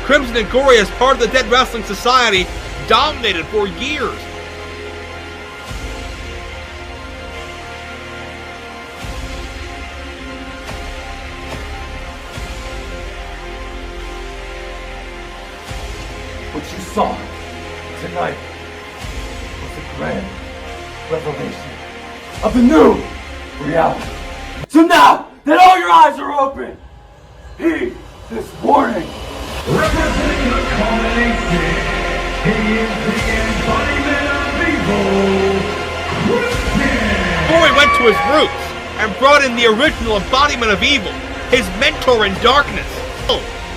Krimson and Gory, as part of the Dead Wrestling Society, dominated for years. What you saw tonight was a grand revelation of the new reality. So now that all your eyes are open, heed this warning. Representing the culmination, he is the embodiment of evil, Krimson! Gory went to his roots and brought in the original embodiment of evil, his mentor in darkness.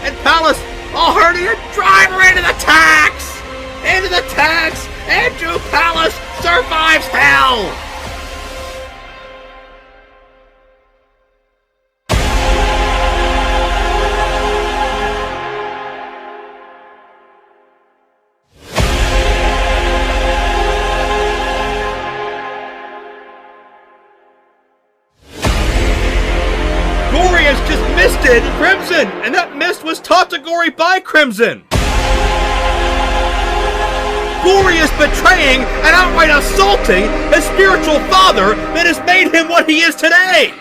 And Palace all heard it, drive her into the tax! Into the tax! Andrew Palace survives hell! Gory has just misted Krimson, and that mist was taught to Gory by Krimson. Gory is betraying and outright assaulting his spiritual father that has made him what he is today.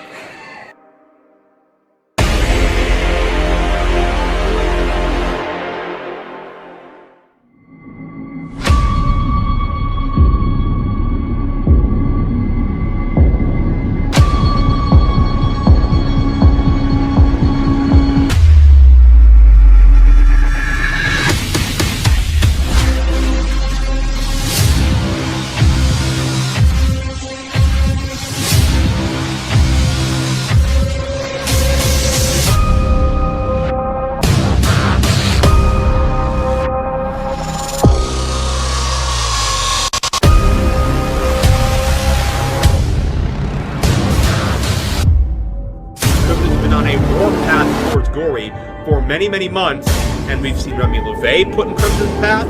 Gory for many months, and we've seen Remy LeVay put in Krimson's path.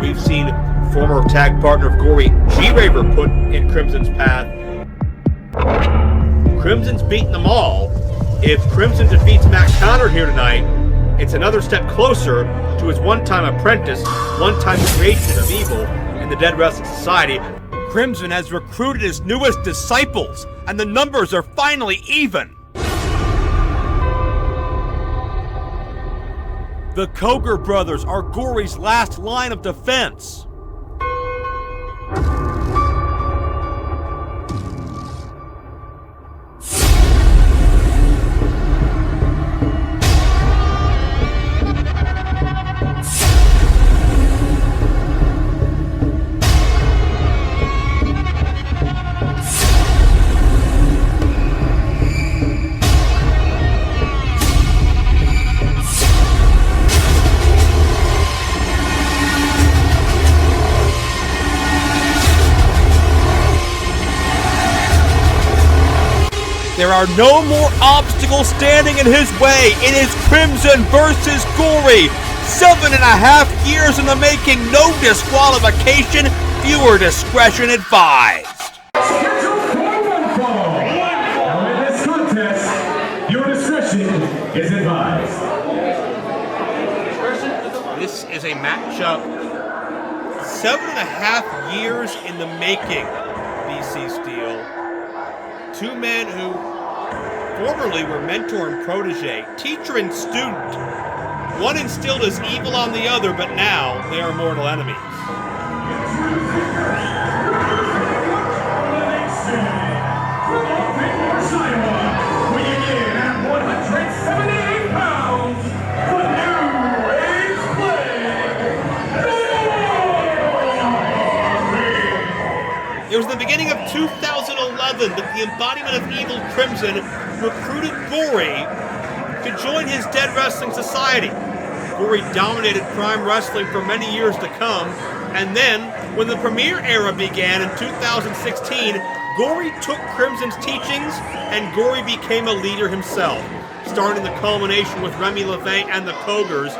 We've seen former tag partner of Gory, G-Raver, put in Krimson's path. Krimson's beaten them all. If Krimson defeats Matt Connor here tonight, it's another step closer to his one-time apprentice, one-time creation of evil in the Dead Wrestling Society. Krimson has recruited his newest disciples, and the numbers are finally even. The Koger brothers are Gory's last line of defense. There are no more obstacles standing in his way. It is Krimson versus Gory. 7.5 years in the making, no disqualification, viewer discretion advised. Scheduled for one fall. Now in this contest, your discretion is advised. This is a matchup 7.5 years in the making, BC Steel. Two men who formerly were mentor and protege, teacher and student. One instilled his evil on the other, but now they are mortal enemies. It was the beginning of 2011 that the embodiment of evil Krimson recruited Gory to join his Dead Wrestling Society. Gory dominated Prime Wrestling for many years to come, and then, when the Premier era began in 2016, Gory took Krimson's teachings, and Gory became a leader himself, starting the culmination with Remy LeVay and the Kogers.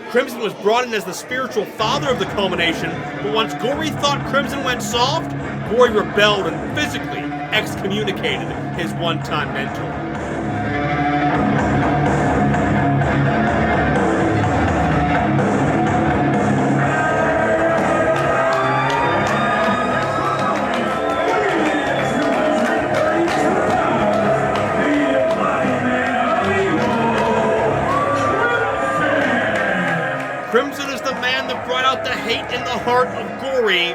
Krimson was brought in as the spiritual father of the culmination, but once Gory thought Krimson went soft, Gory rebelled and physically excommunicated his one-time mentor. Krimson is the man that brought out the hate in the heart of Gory,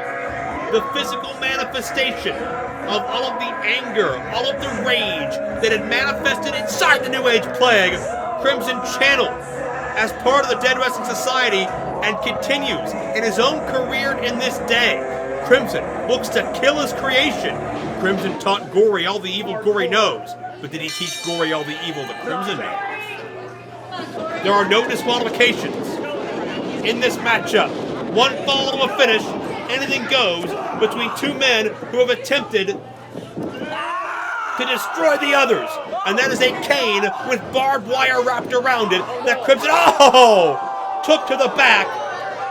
the physical manifestation of all of the anger, all of the rage that had manifested inside the New Age Plague. Krimson channeled as part of the Dead Wrestling Society and continues in his own career in this day. Krimson looks to kill his creation. Krimson taught Gory all the evil Gory knows, but did he teach Gory all the evil that Krimson knows? There are no disqualifications in this matchup. One fall to a finish, anything goes between two men who have attempted to destroy the others. And that is a cane with barbed wire wrapped around it that Krimson, took to the back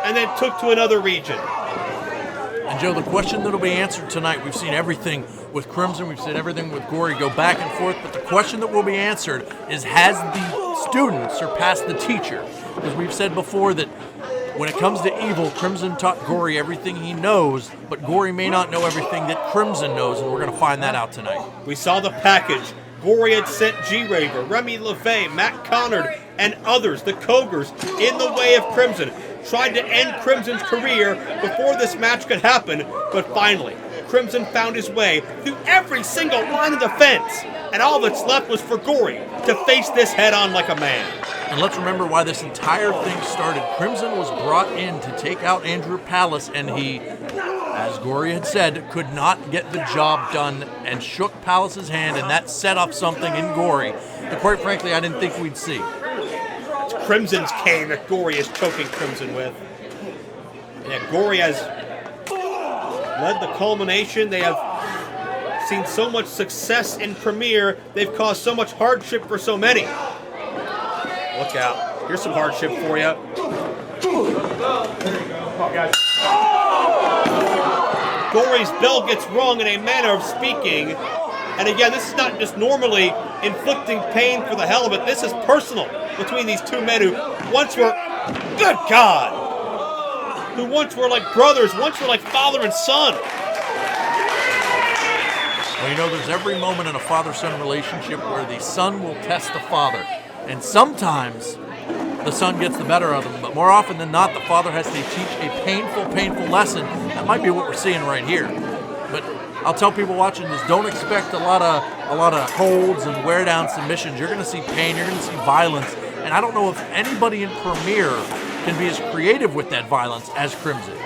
and then took to another region. And Joe, the question that'll be answered tonight, we've seen everything with Krimson, we've seen everything with Gory go back and forth, but the question that will be answered is, has the student surpassed the teacher? Because we've said before that when it comes to evil, Krimson taught Gory everything he knows, but Gory may not know everything that Krimson knows, and we're going to find that out tonight. We saw the package. Gory had sent G-Raver, Remy LeVay, Matt Connard, and others, the Cogers, in the way of Krimson. Tried to end Krimson's career before this match could happen, but finally, Krimson found his way through every single line of defense, and all that's left was for Gory to face this head-on like a man. And let's remember why this entire thing started. Krimson was brought in to take out Andrew Palace, and he, as Gory had said, could not get the job done and shook Palace's hand, and that set up something in Gory that, quite frankly, I didn't think we'd see. It's Krimson's cane that Gory is choking Krimson with. And Gory has led the culmination. They have seen so much success in Premier. They've caused so much hardship for so many. Look out. Here's some hardship for you. Gory's bell gets rung in a manner of speaking. And again, this is not just normally inflicting pain for the hell of it. This is personal between these two men who once were, good God, who once were like brothers, once were like father and son. Well, you know, there's every moment in a father-son relationship where the son will test the father. And sometimes the son gets the better of him, but more often than not, the father has to teach a painful lesson. That might be what we're seeing right here. But I'll tell people watching this, don't expect a lot of holds and wear down submissions. You're going to see pain, you're going to see violence, and I don't know if anybody in Premier can be as creative with that violence as Krimson.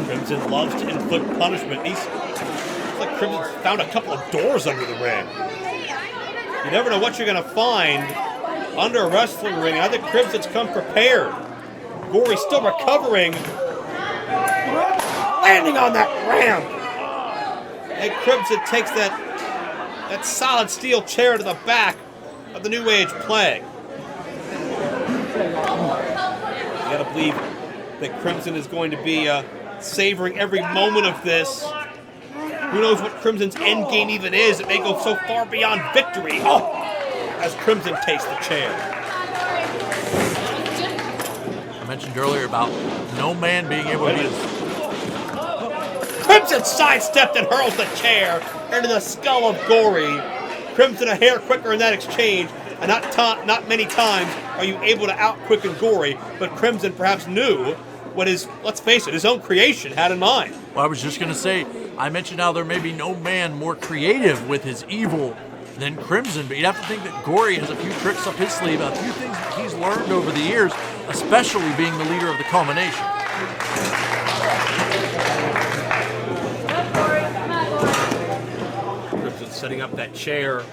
Krimson loves to inflict punishment. It's like Krimson's found a couple of doors under the ring. You never know what you're going to find under a wrestling ring. I think Krimson's come prepared. Gory's still recovering. Landing on that ramp. And Krimson takes that solid steel chair to the back of the New Age Plague. You got to believe that Krimson is going to be savoring every moment of this. Who knows what Krimson's end game even is? It may go so far beyond victory. As Krimson takes the chair. I mentioned earlier about no man being able to be... Krimson sidestepped and hurls the chair into the skull of Gory. Krimson a hair quicker in that exchange, and not many times are you able to out-quicken Gory, but Krimson perhaps knew what his, let's face it, his own creation had in mind. Well, I was just going to say, I mentioned how there may be no man more creative with his evil than Krimson, but you'd have to think that Gory has a few tricks up his sleeve, a few things that he's learned over the years, especially being the leader of the culmination. Krimson setting up that chair.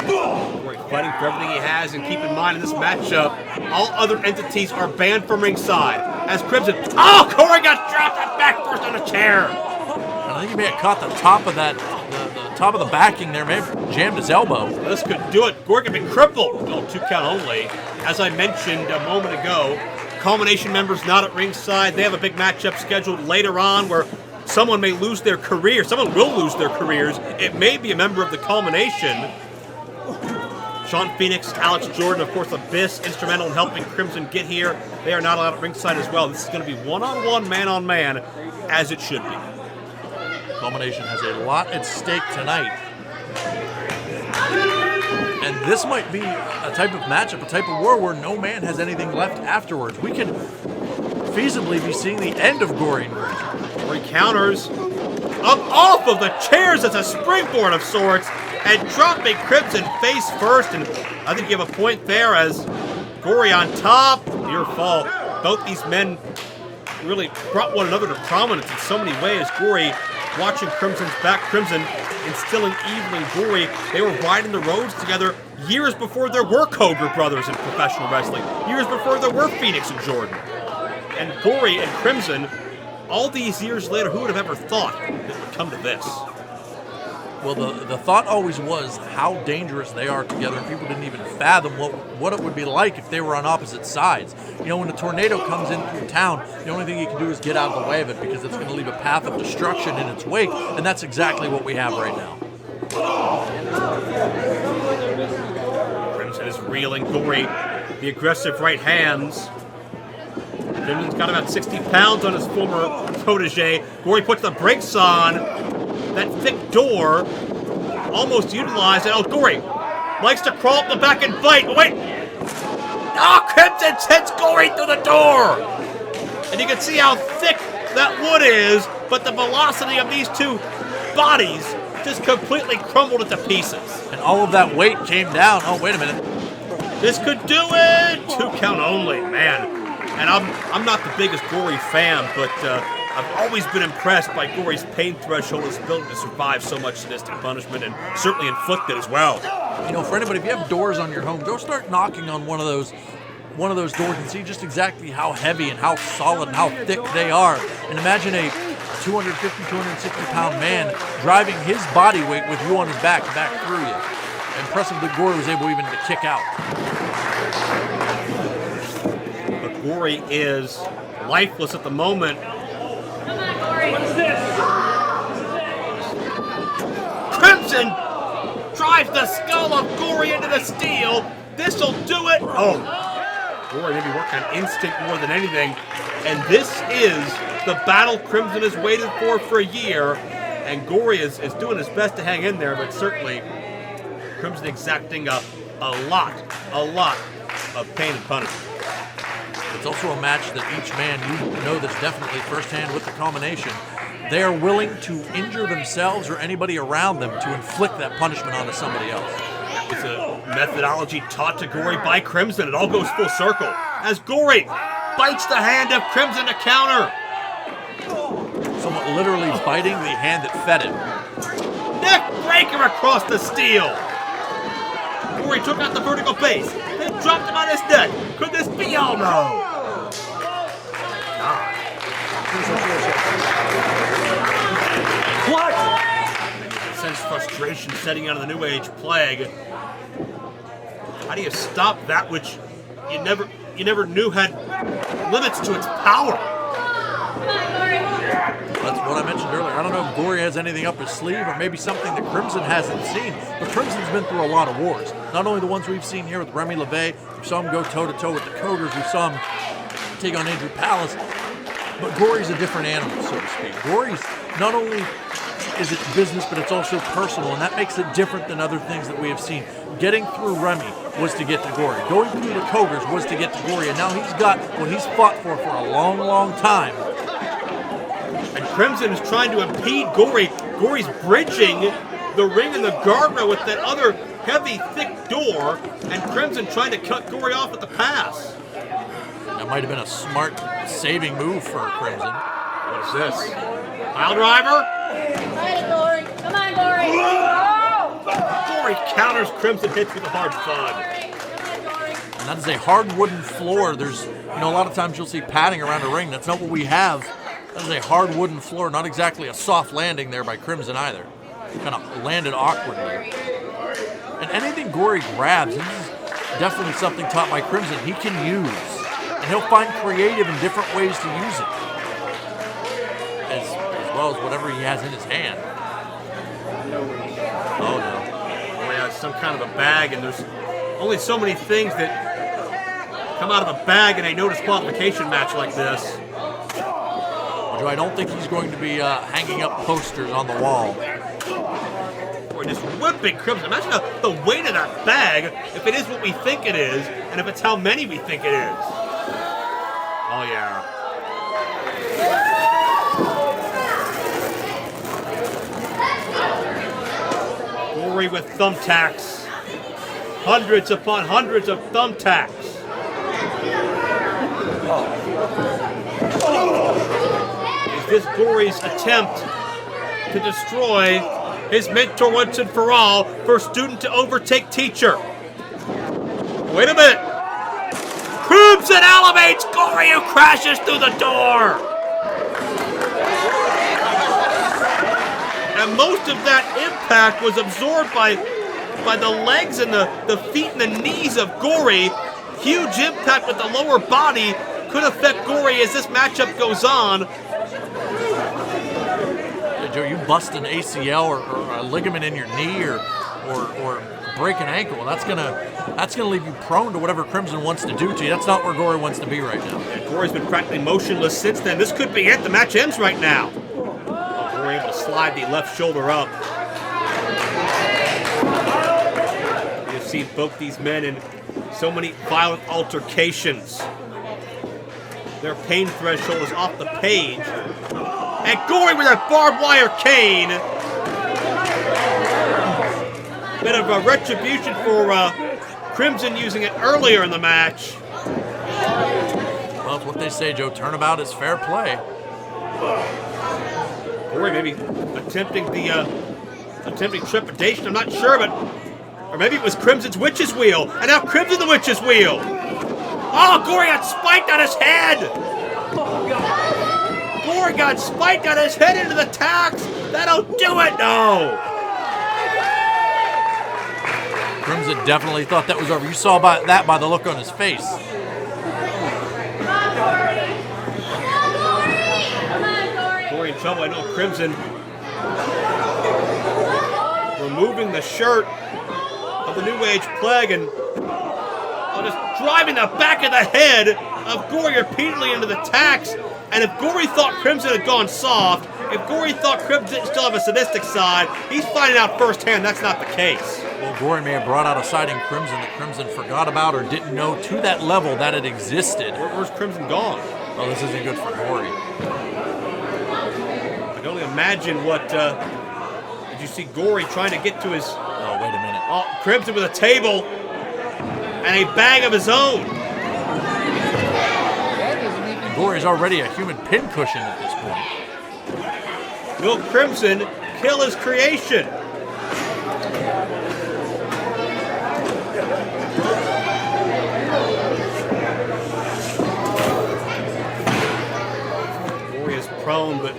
Gory fighting for everything he has, and keep in mind in this matchup, all other entities are banned from ringside. As Krimson, Gory got dropped back first on a chair. And I think he may have caught the top of that, the top of the backing there, may have jammed his elbow. This could do it. Gory could be crippled. No, 2 count only. As I mentioned a moment ago, Culmination members not at ringside. They have a big matchup scheduled later on where someone may lose their career. Someone will lose their careers. It may be a member of the Culmination. Sean Phoenix, Alex Jordan, of course, Abyss, instrumental in helping Krimson get here. They are not allowed at ringside as well. This is going to be one-on-one, man-on-man, as it should be. Culmination has a lot at stake tonight. And this might be a type of matchup, a type of war where no man has anything left afterwards. We could feasibly be seeing the end of Gory and Krimson. Gory counters up off of the chairs as a springboard of sorts and dropping Krimson face first. And I think you have a point there as Gory on top. Your fall. Both these men really brought one another to prominence in so many ways. Gory watching Crimson's back. Krimson instilling evil in Gory. They were riding the roads together years before there were Coger brothers in professional wrestling. Years before there were Phoenix and Jordan. And Gory and Krimson, all these years later, who would have ever thought it would come to this? Well, the thought always was how dangerous they are together, and people didn't even fathom what it would be like if they were on opposite sides. You know, when a tornado comes in through town, the only thing you can do is get out of the way of it because it's going to leave a path of destruction in its wake, and that's exactly what we have right now. Krimson is reeling. Gory, the aggressive right hands. Krimson's got about 60 pounds on his former protege. Gory puts the brakes on. That thick door, almost utilized. And Gory likes to crawl up the back and bite. But wait! Oh, Krimson sends Gory through the door! And you can see how thick that wood is, but the velocity of these two bodies just completely crumbled into pieces. And all of that weight came down. Oh, wait a minute. This could do it! 2 count only, man. And I'm not the biggest Gory fan, but I've always been impressed by Gory's pain threshold, his ability to survive so much sadistic punishment, and certainly inflicted as well. You know, for anybody, if you have doors on your home, go start knocking on one of those doors and see just exactly how heavy and how solid and how thick they are. And imagine a 250, 260-pound man driving his body weight with you on his back through you. Impressive that Gory was able even to kick out. But Gory is lifeless at the moment. Krimson drives the skull of Gory into the steel. This'll do it. Oh, Gory maybe working on instinct more than anything. And this is the battle Krimson has waited for a year. And Gory is doing his best to hang in there, but certainly Krimson exacting a lot of pain and punishment. It's also a match that each man, you know this definitely firsthand with the Culmination, they are willing to injure themselves or anybody around them to inflict that punishment onto somebody else. It's a methodology taught to Gory by Krimson. It all goes full circle as Gory bites the hand of Krimson to counter. Somewhat literally biting the hand that fed him. Neck breaker across the steel. Gory took out the vertical base, then dropped him on his neck. Could this be all? No. God. What? Sense frustration setting out of the New Age plague. How do you stop that which you never knew had limits to its power? That's what I mentioned earlier. I don't know if Gory has anything up his sleeve or maybe something that Krimson hasn't seen, but Crimson's been through a lot of wars. Not only the ones we've seen here with Remy LeVay, we saw him go toe-to-toe with the Cogers, we saw him take on Andrew Palace, but Gory's a different animal, so to speak. Gory's not only is it business, but it's also personal, and that makes it different than other things that we have seen. Getting through Remy was to get to Gory. Going through the Cogers was to get to Gory, and now he's got what he's fought for a long, long time. And Krimson is trying to impede Gory. Gory's bridging the ring and the guardrail with that other heavy, thick door, and Krimson trying to cut Gory off at the pass. That might have been a smart saving move for Krimson. What is this? Pile driver? Come on, Gory. Gory counters, Krimson hits with a hard thud. And that is a hard wooden floor. There's, a lot of times you'll see padding around a ring. That's not what we have. That is a hard wooden floor, not exactly a soft landing there by Krimson either. Kind of landed awkwardly. And anything Gory grabs, this is definitely something taught by Krimson, he can use. And he'll find creative and different ways to use it. As well as whatever he has in his hand. Oh no. Gory has some kind of a bag, and there's only so many things that come out of a bag in a no disqualification match like this. Joe, I don't think he's going to be hanging up posters on the wall. Or just whipping Krimson. Imagine the weight of that bag, if it is what we think it is, and if it's how many we think it is. Oh, yeah. Gory with thumbtacks. Hundreds upon hundreds of thumbtacks. Is this Gory's attempt to destroy his mentor once and for all, for student to overtake teacher? Wait a minute. Krimson elevates Gory, who crashes through the door. And most of that impact was absorbed by the legs and the feet and the knees of Gory. Huge impact with the lower body could affect Gory as this matchup goes on. Joe, you bust an ACL or a ligament in your knee or break an ankle, that's gonna leave you prone to whatever Krimson wants to do to you. That's not where Gory wants to be right now. Yeah, Gory's been practically motionless since then. This could be it. The match ends right now. Oh, Gory able to slide the left shoulder up. You've seen both these men in so many violent altercations. Their pain threshold is off the page. And Gory with a barbed wire cane. Bit of a retribution for Krimson using it earlier in the match. Well, it's what they say, Joe. Turnabout is fair play. Gory maybe attempting trepidation. I'm not sure, but or maybe it was Krimson's witch's wheel, and now Krimson the witch's wheel. Oh, Gory got spiked on his head. Gory got spiked on his head into the tacks. That'll do it. No. Krimson definitely thought that was over. You saw that by the look on his face. Gory in trouble. I know Krimson removing the shirt of the New Age Plague and just driving the back of the head of Gory repeatedly into the tacks. And if Gory thought Krimson had gone soft, if Gory thought Krimson didn't still have a sadistic side, he's finding out firsthand that's not the case. Well, Gory may have brought out a side in Krimson that Krimson forgot about or didn't know to that level that it existed. Where's Krimson gone? Oh, this isn't good for Gory. I can only imagine what, did you see Gory trying to get to his... Oh, wait a minute. Oh, Krimson with a table and a bag of his own. Gory's already a human pincushion at this point. Will Krimson kill his creation? Gory is prone, but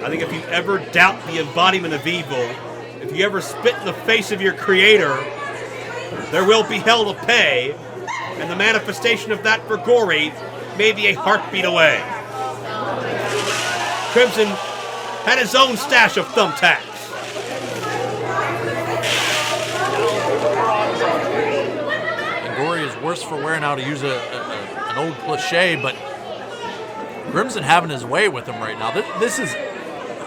I think if you ever doubt the embodiment of evil, if you ever spit in the face of your creator, there will be hell to pay, and the manifestation of that for Gory may be a heartbeat away. Krimson had his own stash of thumbtacks. And Gory is worse for wear now, to use an old cliche, but Krimson having his way with him right now. This is,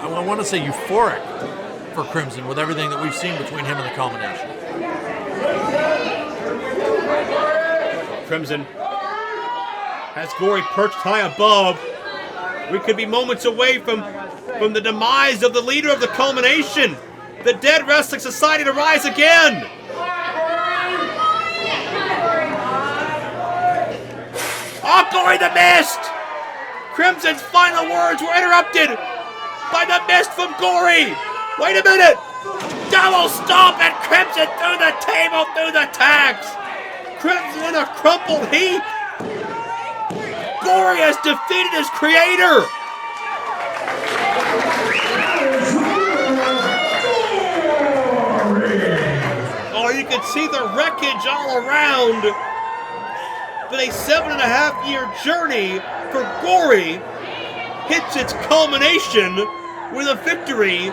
I want to say, euphoric for Krimson with everything that we've seen between him and the combination. Krimson has Gory perched high above. We could be moments away from the demise of the leader of the culmination, the Dead Wrestling Society, to rise again. Oh, Gory the Mist! Krimson's final words were interrupted by the mist from Gory. Wait a minute! Double stomp and Krimson through the table, through the tags. Krimson in a crumpled heap. Gory has defeated his creator. Oh, you can see the wreckage all around. Been a 7.5-year journey for Gory hits its culmination with a victory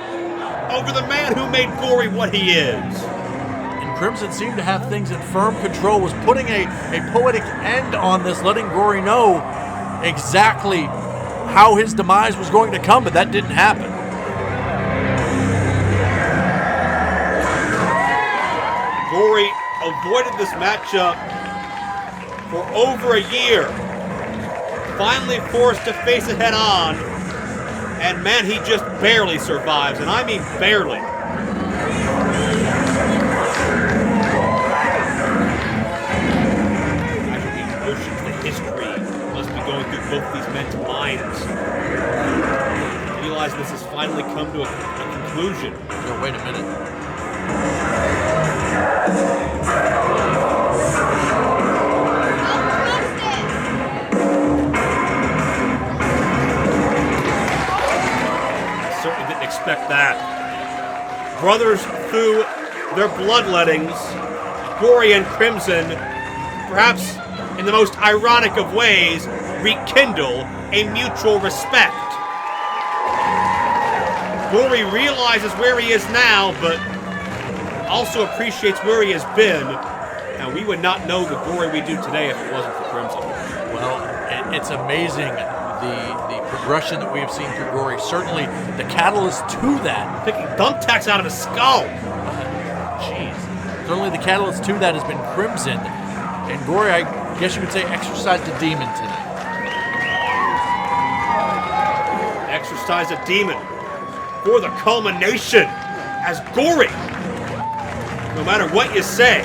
over the man who made Gory what he is. And Krimson seemed to have things in firm control, was putting a poetic end on this, letting Gory know exactly how his demise was going to come, but that didn't happen. Gory avoided this matchup for over a year. Finally forced to face it head on. And man, he just barely survives. And I mean barely. Imagine the emotions, the history must be going through both these men's minds. Realize this has finally come to a conclusion. No, wait a minute. Certainly didn't expect that. Brothers through their bloodlettings, Gory and Krimson, perhaps in the most ironic of ways, rekindle a mutual respect. Gory realizes where he is now, but also appreciates where he has been, and we would not know the Gory we do today if it wasn't for Krimson. Well, it's amazing the progression that we have seen through Gory. Certainly the catalyst to that. Picking thumbtacks out of his skull. Jeez. Certainly the catalyst to that has been Krimson. And Gory, I guess you could say, exercised a demon tonight. Exercise a demon for the culmination as Gory, no matter what you say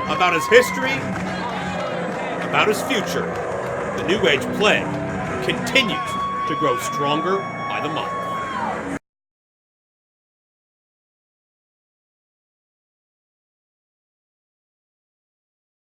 about his history, about his future, the New Age plague continues to grow stronger by the month.